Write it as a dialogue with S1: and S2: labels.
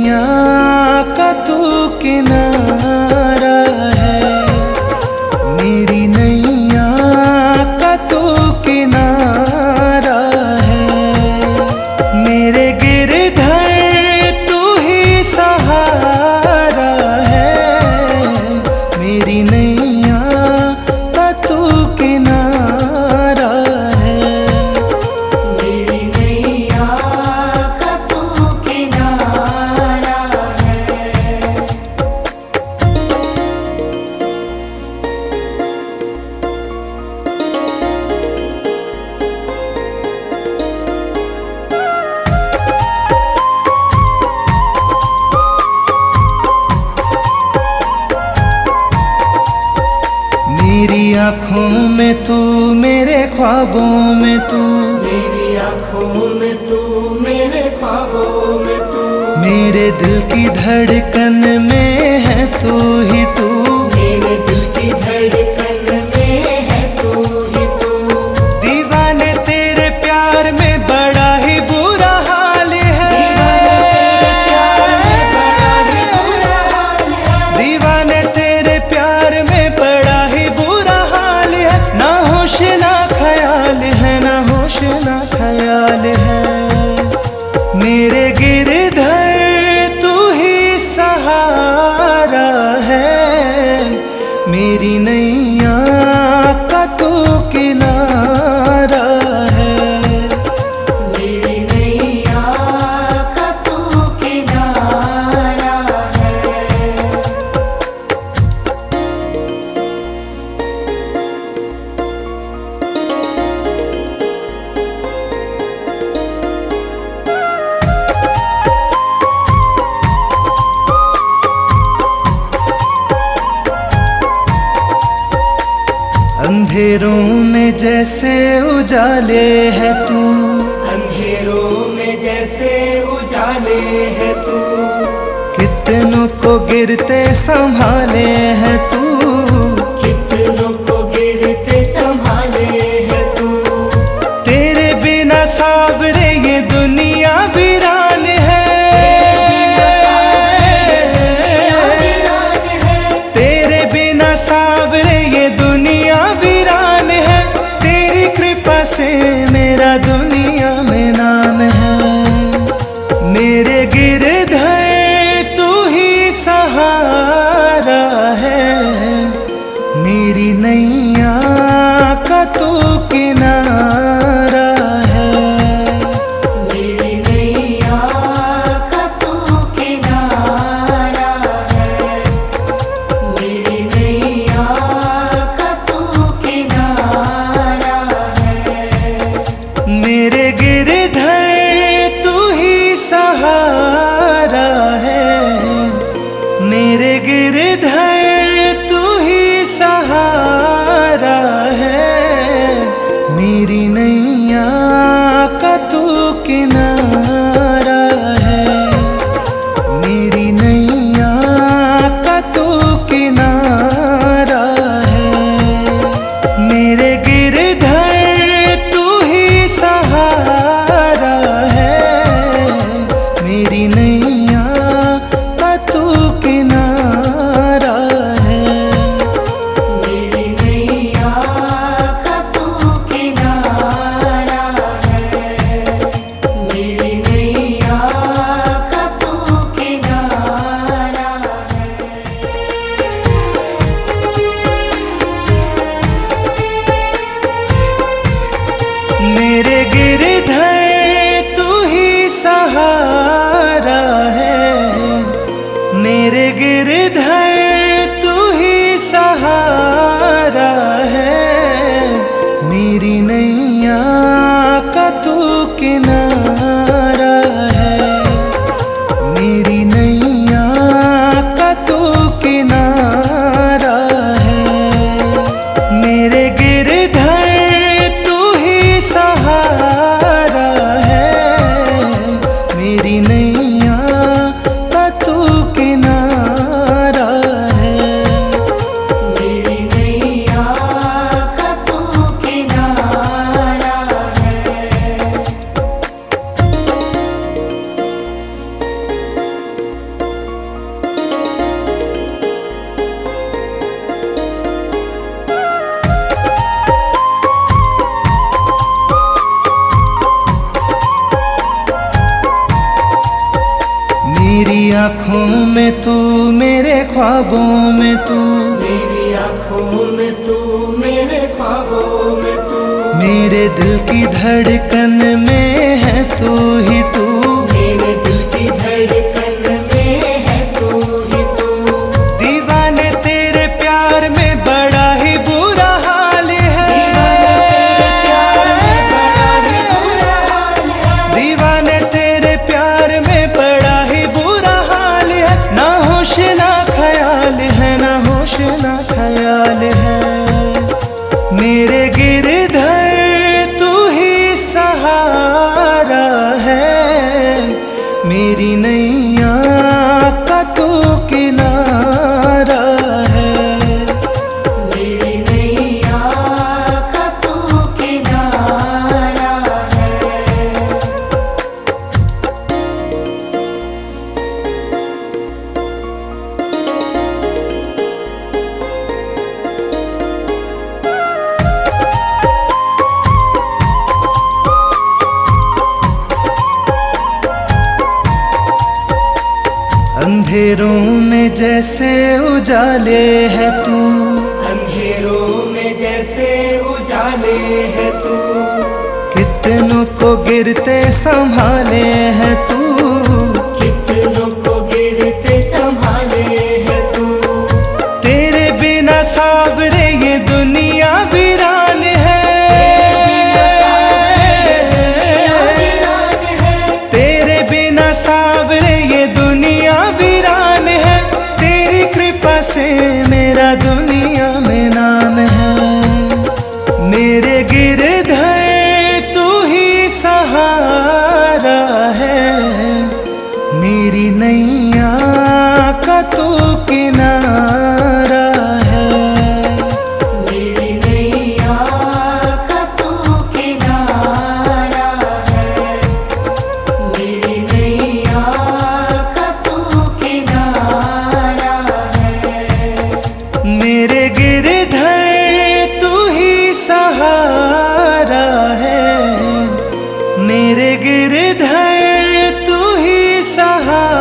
S1: नैया का तू किनारा है, मेरी नैया का तू किनारा है। मेरे गिरधर तू ही सहारा है, मेरी नैया का तू किनारा है।
S2: मेरी नैया का तू किनारा है।
S1: मेरी आँखों में तू, मेरे ख्वाबों में तू,
S2: मेरी आँखों में तू, मेरे ख्वाबों में तू,
S1: मेरे दिल की धड़कन में है तू ही तू।
S2: मेरे दिल की धड़कन में है तू ही तू।
S1: दीवाने तेरे प्यार में बड़ा ही बुरा हाल है, दीवाने तेरे प्यार में बड़ा ही बुरा हाल है। ना होश ना ख्याल है, ना होश ना ख्याल है। मेरे गिरधर तू ही सहारा है, मेरी नैया का तू किनारा है।
S2: मेरी नैया का तू किनारा है।
S1: अंधेरों में जैसे उजाले है तू,
S2: अंधेरों में जैसे उजाले है तू,
S1: कितनों को गिरते संभाले है तू।
S2: कितनों को गिरते संभाले है तू।
S1: तेरे बिना सावरे ये दुनिया वीरान है, तेरे बिना सावरे ये दुनिया वीरान है। तेरी कृपा से मेरा दुनिया में नाम है। मेरे गिरधर तू ही सहारा है, मेरी नैया का तू किनारा है।
S2: मेरी नैया का तू किनारा है। मेरी नैया का तू किनारा है।
S1: मेरे गिरधर तू ही सहारा है, मेरे गिरधर तू ही सहारा है। मेरी नैया का तू किनारा है, मेरी नैया का तू किनारा है। मेरे गिरधर तू ही सहारा है, मेरी नैया का तू किनारा है।
S2: मेरी नैया का तू किनारा है। मेरी नैया का तू किनारा है।
S1: मेरे गिरधर तू ही सहारा है, मेरे गिरधर तू ही सहारा है। मेरी नैया का तू किनारा है, मेरी नैया का तू किनारा है। मेरे गिरधर तू ही सहारा है, मेरी नैया का तू किनारा है।
S2: मेरी नैया का तू किनारा है।
S1: मेरी आँखों में तू, मेरे ख्वाबों में तू,
S2: मेरी आँखों में तू, मेरे ख्वाबों में तू,
S1: मेरे दिल की धड़कन में है तू ही तू,
S2: मेरे दिल की धड़कन में है तू ही तू।
S1: दीवाने तेरे प्यार में बड़ा ही बुरा हाल है, दीवाने तेरे प्यार में बड़ा ही बुरा हाल है, ना होश ना ख्याल है, ना होश ना ख्याल है। मेरे गिरधर तू ही सहारा है, मेरी नैया का तू किनारा है।
S2: मेरी नैया का तू किनारा है।
S1: अंधेरों में जैसे उजाले है तू,
S2: अंधेरों में जैसे उजाले है तू,
S1: कितनों को गिरते संभाले है तू,
S2: कितनों को गिरते संभाले है तू।
S1: तेरे बिना सावरे ये दुनिया वीरान है, तेरे बिना सावरे ये दुनिया वीरान है, तेरी कृपा से मेरा दुनिया में नाम है। मेरे गिरधर तू ही सहारा है, मेरी नैया का तू किनारा है।
S2: मेरी नैया का तू किनारा है, मेरी नैया का तू किनारा है।
S1: मेरे गिरधर तू ही सहारा है, मेरे गिरधर तू ही सहारा